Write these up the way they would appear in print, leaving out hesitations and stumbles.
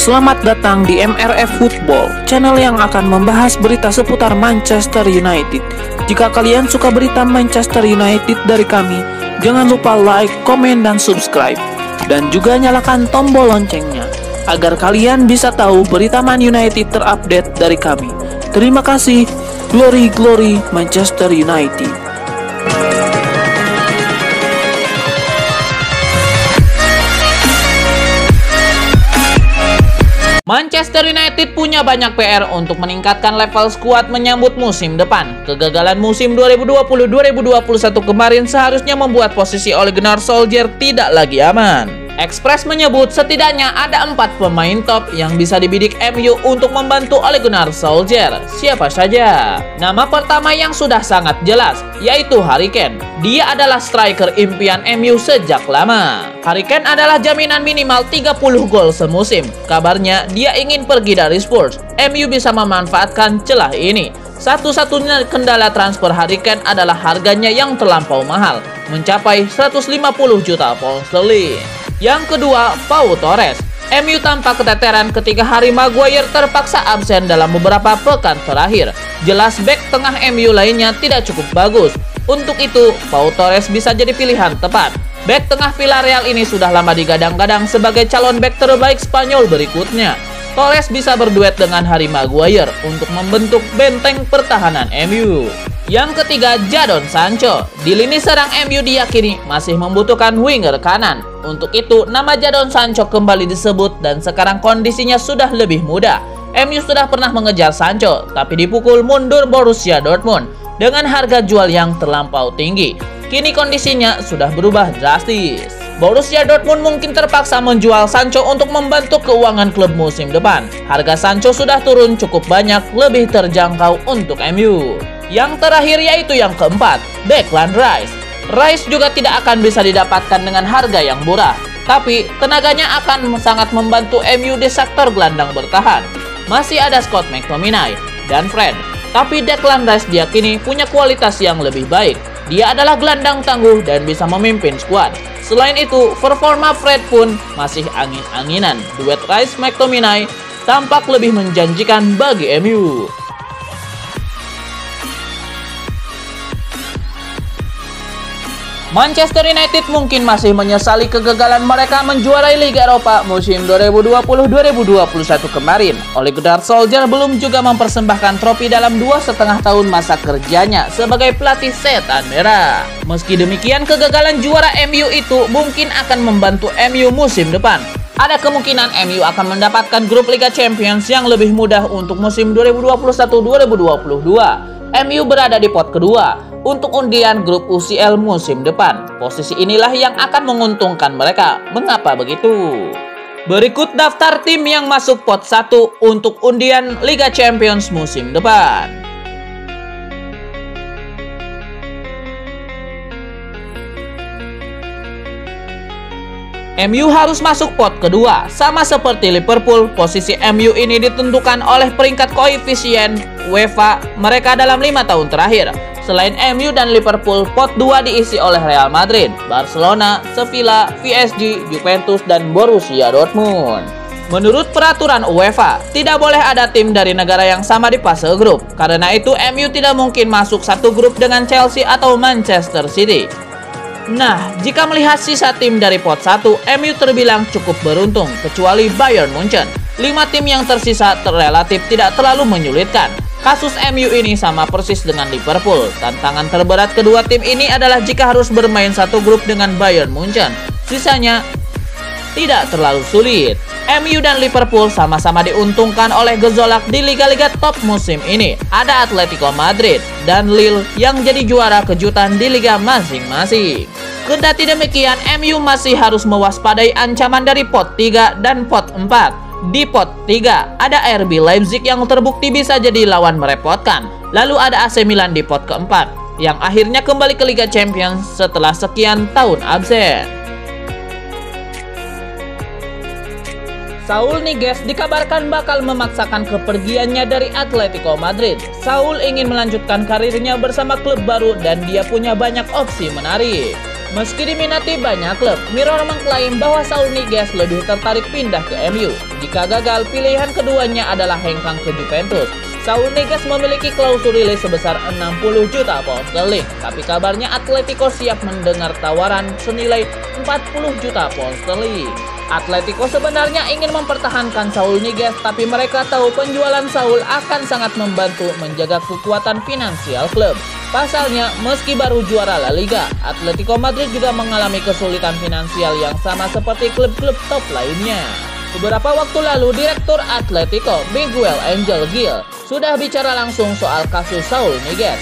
Selamat datang di MRF Football, channel yang akan membahas berita seputar Manchester United. Jika kalian suka berita Manchester United dari kami, jangan lupa like, komen, dan subscribe. Dan juga nyalakan tombol loncengnya, agar kalian bisa tahu berita Man United terupdate dari kami. Terima kasih. Glory, glory Manchester United. Manchester United punya banyak PR untuk meningkatkan level skuad menyambut musim depan. Kegagalan musim 2020-2021 kemarin seharusnya membuat posisi Ole Gunnar Solskjaer tidak lagi aman. Express menyebut setidaknya ada 4 pemain top yang bisa dibidik MU untuk membantu Ole Gunnar Solskjaer. Siapa saja? Nama pertama yang sudah sangat jelas, yaitu Harry Kane. Dia adalah striker impian MU sejak lama. Harry Kane adalah jaminan minimal 30 gol semusim. Kabarnya dia ingin pergi dari Spurs. MU bisa memanfaatkan celah ini. Satu-satunya kendala transfer Harry Kane adalah harganya yang terlampau mahal, mencapai 150 juta pound sterling. Yang kedua, Pau Torres. MU tampak keteteran ketika Harry Maguire terpaksa absen dalam beberapa pekan terakhir. Jelas bek tengah MU lainnya tidak cukup bagus. Untuk itu, Pau Torres bisa jadi pilihan tepat. Bek tengah Villarreal ini sudah lama digadang-gadang sebagai calon bek terbaik Spanyol berikutnya. Torres bisa berduet dengan Harry Maguire untuk membentuk benteng pertahanan MU. Yang ketiga, Jadon Sancho. Di lini serang MU diyakini masih membutuhkan winger kanan. Untuk itu, nama Jadon Sancho kembali disebut dan sekarang kondisinya sudah lebih mudah. MU sudah pernah mengejar Sancho, tapi dipukul mundur Borussia Dortmund dengan harga jual yang terlampau tinggi. Kini kondisinya sudah berubah drastis. Borussia Dortmund mungkin terpaksa menjual Sancho untuk membantu keuangan klub musim depan. Harga Sancho sudah turun cukup banyak, lebih terjangkau untuk MU. Yang terakhir yaitu yang keempat, Declan Rice. Rice juga tidak akan bisa didapatkan dengan harga yang murah, tapi tenaganya akan sangat membantu MU di sektor gelandang bertahan. Masih ada Scott McTominay dan Fred, tapi Declan Rice diyakini punya kualitas yang lebih baik. Dia adalah gelandang tangguh dan bisa memimpin skuad. Selain itu, performa Fred pun masih angin-anginan. Duet Rice-McTominay tampak lebih menjanjikan bagi MU. Manchester United mungkin masih menyesali kegagalan mereka menjuarai Liga Eropa musim 2020-2021 kemarin. Ole Gunnar Solskjaer belum juga mempersembahkan trofi dalam 2,5 tahun masa kerjanya sebagai pelatih setan merah. Meski demikian, kegagalan juara MU itu mungkin akan membantu MU musim depan. Ada kemungkinan MU akan mendapatkan grup Liga Champions yang lebih mudah untuk musim 2021-2022. MU berada di pot kedua untuk undian grup UCL musim depan. Posisi inilah yang akan menguntungkan mereka. Mengapa begitu? Berikut daftar tim yang masuk pot 1 untuk undian Liga Champions musim depan. MU harus masuk pot kedua. Sama seperti Liverpool, posisi MU ini ditentukan oleh peringkat koefisien UEFA mereka dalam 5 tahun terakhir. Selain MU dan Liverpool, pot 2 diisi oleh Real Madrid, Barcelona, Sevilla, PSG, Juventus, dan Borussia Dortmund. Menurut peraturan UEFA, tidak boleh ada tim dari negara yang sama di fase grup. Karena itu, MU tidak mungkin masuk satu grup dengan Chelsea atau Manchester City. Nah, jika melihat sisa tim dari pot 1, MU terbilang cukup beruntung, kecuali Bayern Munchen. 5 tim yang tersisa relatif tidak terlalu menyulitkan. Kasus MU ini sama persis dengan Liverpool. Tantangan terberat kedua tim ini adalah jika harus bermain satu grup dengan Bayern Munchen. Sisanya tidak terlalu sulit. MU dan Liverpool sama-sama diuntungkan oleh gejolak di liga-liga top musim ini. Ada Atletico Madrid dan Lille yang jadi juara kejutan di liga masing-masing. Kendati demikian, MU masih harus mewaspadai ancaman dari pot 3 dan pot 4. Di pot 3, ada RB Leipzig yang terbukti bisa jadi lawan merepotkan. Lalu ada AC Milan di pot keempat, yang akhirnya kembali ke Liga Champions setelah sekian tahun absen. Saul Niguez dikabarkan bakal memaksakan kepergiannya dari Atletico Madrid. Saul ingin melanjutkan karirnya bersama klub baru dan dia punya banyak opsi menarik. Meski diminati banyak klub, Mirror mengklaim bahwa Saul Niguez lebih tertarik pindah ke MU. Jika gagal, pilihan keduanya adalah hengkang ke Juventus. Saul Niguez memiliki klausul rilis sebesar 60 juta pound sterling, tapi kabarnya Atletico siap mendengar tawaran senilai 40 juta pound sterling. Atletico sebenarnya ingin mempertahankan Saul Niguez, tapi mereka tahu penjualan Saul akan sangat membantu menjaga kekuatan finansial klub. Pasalnya, meski baru juara La Liga, Atletico Madrid juga mengalami kesulitan finansial yang sama seperti klub-klub top lainnya. Beberapa waktu lalu, Direktur Atletico, Miguel Angel Gil, sudah bicara langsung soal kasus Saul Niguez.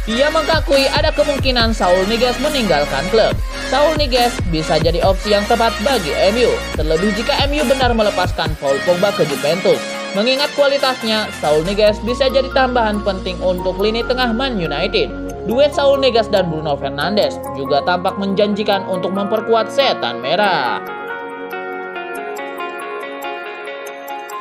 Ia mengakui ada kemungkinan Saul Niguez meninggalkan klub. Saul Niguez bisa jadi opsi yang tepat bagi MU, terlebih jika MU benar melepaskan Paul Pogba ke Juventus. Mengingat kualitasnya, Saul Niguez bisa jadi tambahan penting untuk lini tengah Man United. Duet Saul Niguez dan Bruno Fernandes juga tampak menjanjikan untuk memperkuat Setan Merah.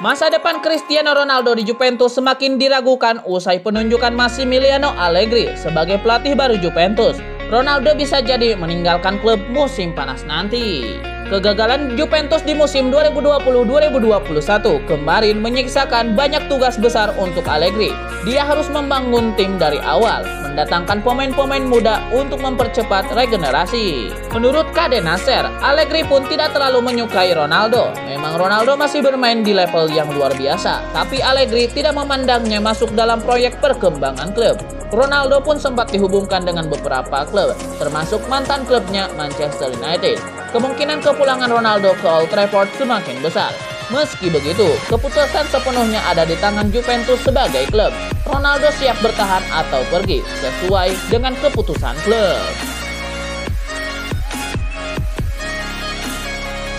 Masa depan Cristiano Ronaldo di Juventus semakin diragukan usai penunjukan Massimiliano Allegri sebagai pelatih baru Juventus. Ronaldo bisa jadi meninggalkan klub musim panas nanti. Kegagalan Juventus di musim 2020-2021 kemarin menyisakan banyak tugas besar untuk Allegri. Dia harus membangun tim dari awal, mendatangkan pemain-pemain muda untuk mempercepat regenerasi. Menurut KD Nasser, Allegri pun tidak terlalu menyukai Ronaldo. Memang Ronaldo masih bermain di level yang luar biasa, tapi Allegri tidak memandangnya masuk dalam proyek perkembangan klub. Ronaldo pun sempat dihubungkan dengan beberapa klub, termasuk mantan klubnya Manchester United. Kemungkinan kepulangan Ronaldo ke Old Trafford semakin besar. Meski begitu, keputusan sepenuhnya ada di tangan Juventus sebagai klub. Ronaldo siap bertahan atau pergi, sesuai dengan keputusan klub.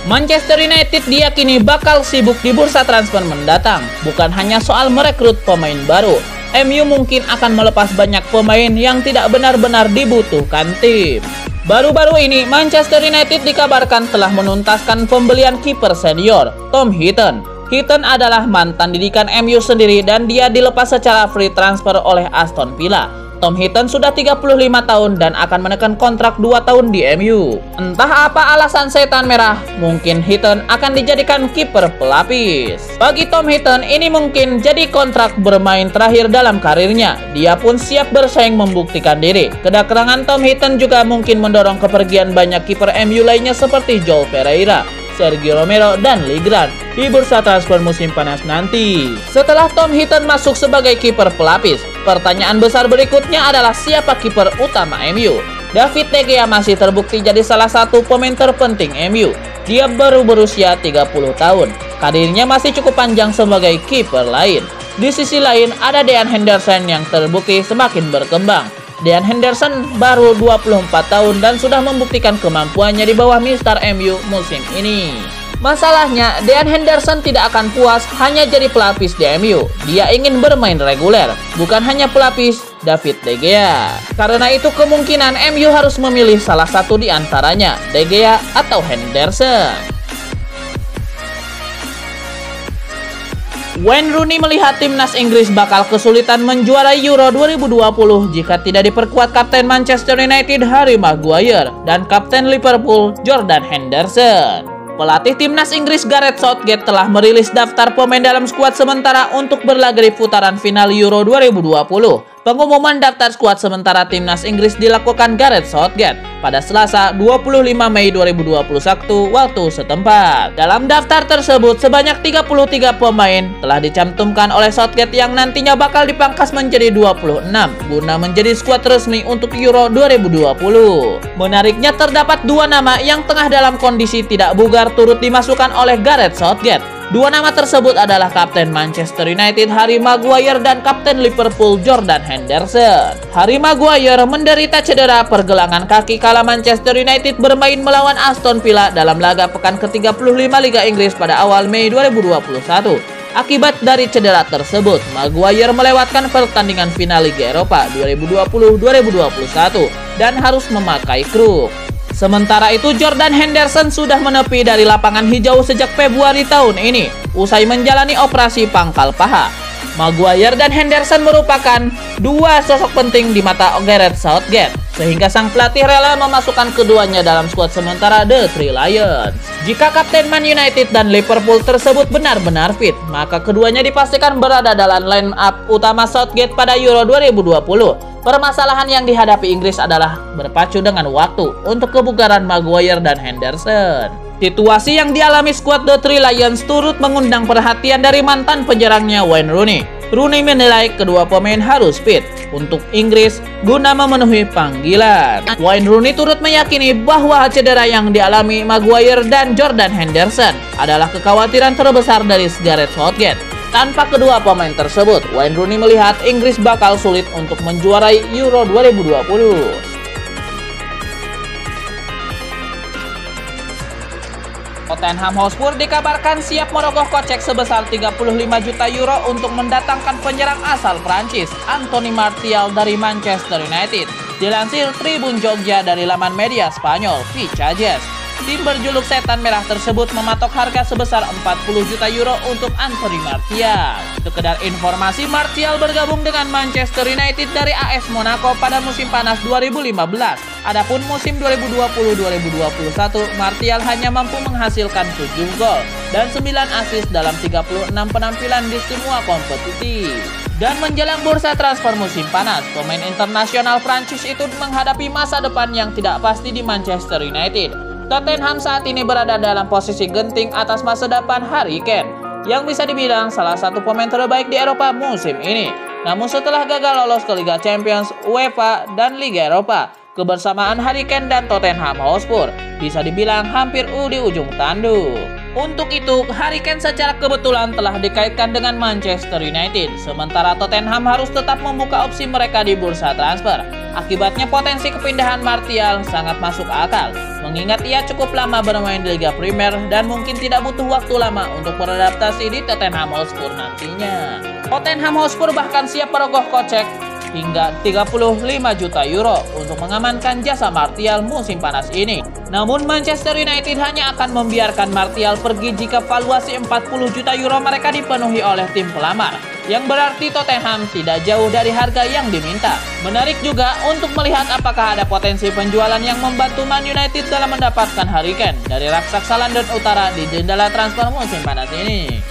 Manchester United diyakini bakal sibuk di bursa transfer mendatang. Bukan hanya soal merekrut pemain baru, MU mungkin akan melepas banyak pemain yang tidak benar-benar dibutuhkan tim. Baru-baru ini, Manchester United dikabarkan telah menuntaskan pembelian kiper senior, Tom Heaton. Heaton adalah mantan didikan MU sendiri dan dia dilepas secara free transfer oleh Aston Villa. Tom Heaton sudah 35 tahun dan akan menekan kontrak 2 tahun di MU. Entah apa alasan Setan Merah, mungkin Heaton akan dijadikan kiper pelapis. Bagi Tom Heaton, ini mungkin jadi kontrak bermain terakhir dalam karirnya. Dia pun siap bersaing membuktikan diri. Kedatangan Tom Heaton juga mungkin mendorong kepergian banyak kiper MU lainnya seperti João Pereira, Sergio Romero, dan Lingard di bursa transfer musim panas nanti. Setelah Tom Heaton masuk sebagai kiper pelapis, pertanyaan besar berikutnya adalah siapa kiper utama MU? David De Gea masih terbukti jadi salah satu pemain terpenting MU. Dia baru berusia 30 tahun. Karirnya masih cukup panjang sebagai kiper lain. Di sisi lain, ada Dean Henderson yang terbukti semakin berkembang. Dean Henderson baru 24 tahun dan sudah membuktikan kemampuannya di bawah Mister MU musim ini. Masalahnya, Dean Henderson tidak akan puas hanya jadi pelapis di MU. Dia ingin bermain reguler, bukan hanya pelapis David De Gea. Karena itu kemungkinan MU harus memilih salah satu di antaranya, De Gea atau Henderson. Wayne Rooney melihat timnas Inggris bakal kesulitan menjuarai Euro 2020 jika tidak diperkuat kapten Manchester United Harry Maguire dan kapten Liverpool Jordan Henderson. Pelatih timnas Inggris Gareth Southgate telah merilis daftar pemain dalam skuad sementara untuk berlaga di putaran final Euro 2020. Pengumuman daftar skuad sementara timnas Inggris dilakukan Gareth Southgate pada Selasa 25 Mei 2021 waktu setempat. Dalam daftar tersebut, sebanyak 33 pemain telah dicantumkan oleh Southgate yang nantinya bakal dipangkas menjadi 26 guna menjadi skuad resmi untuk Euro 2020. Menariknya, terdapat dua nama yang tengah dalam kondisi tidak bugar turut dimasukkan oleh Gareth Southgate. Dua nama tersebut adalah kapten Manchester United Harry Maguire dan kapten Liverpool Jordan Henderson. Harry Maguire menderita cedera pergelangan kaki kala Manchester United bermain melawan Aston Villa dalam laga pekan ke-35 Liga Inggris pada awal Mei 2021. Akibat dari cedera tersebut, Maguire melewatkan pertandingan final Liga Eropa 2020-2021 dan harus memakai kruk. Sementara itu, Jordan Henderson sudah menepi dari lapangan hijau sejak Februari tahun ini, usai menjalani operasi pangkal paha. Maguire dan Henderson merupakan dua sosok penting di mata Gareth Southgate. sehingga sang pelatih rela memasukkan keduanya dalam skuad sementara The Three Lions. Jika kapten Man United dan Liverpool tersebut benar-benar fit, maka keduanya dipastikan berada dalam line up utama Southgate pada Euro 2020. Permasalahan yang dihadapi Inggris adalah berpacu dengan waktu untuk kebugaran Maguire dan Henderson. Situasi yang dialami skuad The Three Lions turut mengundang perhatian dari mantan penyerangnya Wayne Rooney. Rooney menilai kedua pemain harus fit untuk Inggris guna memenuhi panggilan. Wayne Rooney turut meyakini bahwa cedera yang dialami Maguire dan Jordan Henderson adalah kekhawatiran terbesar dari Gareth Southgate. Tanpa kedua pemain tersebut, Wayne Rooney melihat Inggris bakal sulit untuk menjuarai Euro 2020. Tottenham Hotspur dikabarkan siap merogoh kocek sebesar 35 juta euro untuk mendatangkan penyerang asal Prancis, Anthony Martial dari Manchester United. Dilansir Tribun Jogja dari laman media Spanyol, Vicajes. Tim berjuluk Setan Merah tersebut mematok harga sebesar 40 juta euro untuk Anthony Martial. Sekedar informasi, Martial bergabung dengan Manchester United dari AS Monaco pada musim panas 2015. Adapun musim 2020-2021, Martial hanya mampu menghasilkan 7 gol dan 9 assist dalam 36 penampilan di semua kompetisi. Dan menjelang bursa transfer musim panas, pemain internasional Prancis itu menghadapi masa depan yang tidak pasti di Manchester United. Tottenham saat ini berada dalam posisi genting atas masa depan Harry Kane, yang bisa dibilang salah satu pemain terbaik di Eropa musim ini. Namun setelah gagal lolos ke Liga Champions, UEFA, dan Liga Eropa, kebersamaan Harry Kane dan Tottenham Hotspur bisa dibilang hampir di ujung tanduk. Untuk itu, Harry Kane secara kebetulan telah dikaitkan dengan Manchester United, sementara Tottenham harus tetap membuka opsi mereka di bursa transfer. Akibatnya potensi kepindahan Martial sangat masuk akal, mengingat ia cukup lama bermain di Liga Primer dan mungkin tidak butuh waktu lama untuk beradaptasi di Tottenham Hotspur nantinya. Tottenham Hotspur bahkan siap merogoh kocek hingga 35 juta euro untuk mengamankan jasa Martial musim panas ini. Namun Manchester United hanya akan membiarkan Martial pergi jika valuasi 40 juta euro mereka dipenuhi oleh tim pelamar, yang berarti Tottenham tidak jauh dari harga yang diminta. Menarik juga untuk melihat apakah ada potensi penjualan yang membantu Man United dalam mendapatkan Harry Kane dari raksasa London Utara di jendela transfer musim panas ini.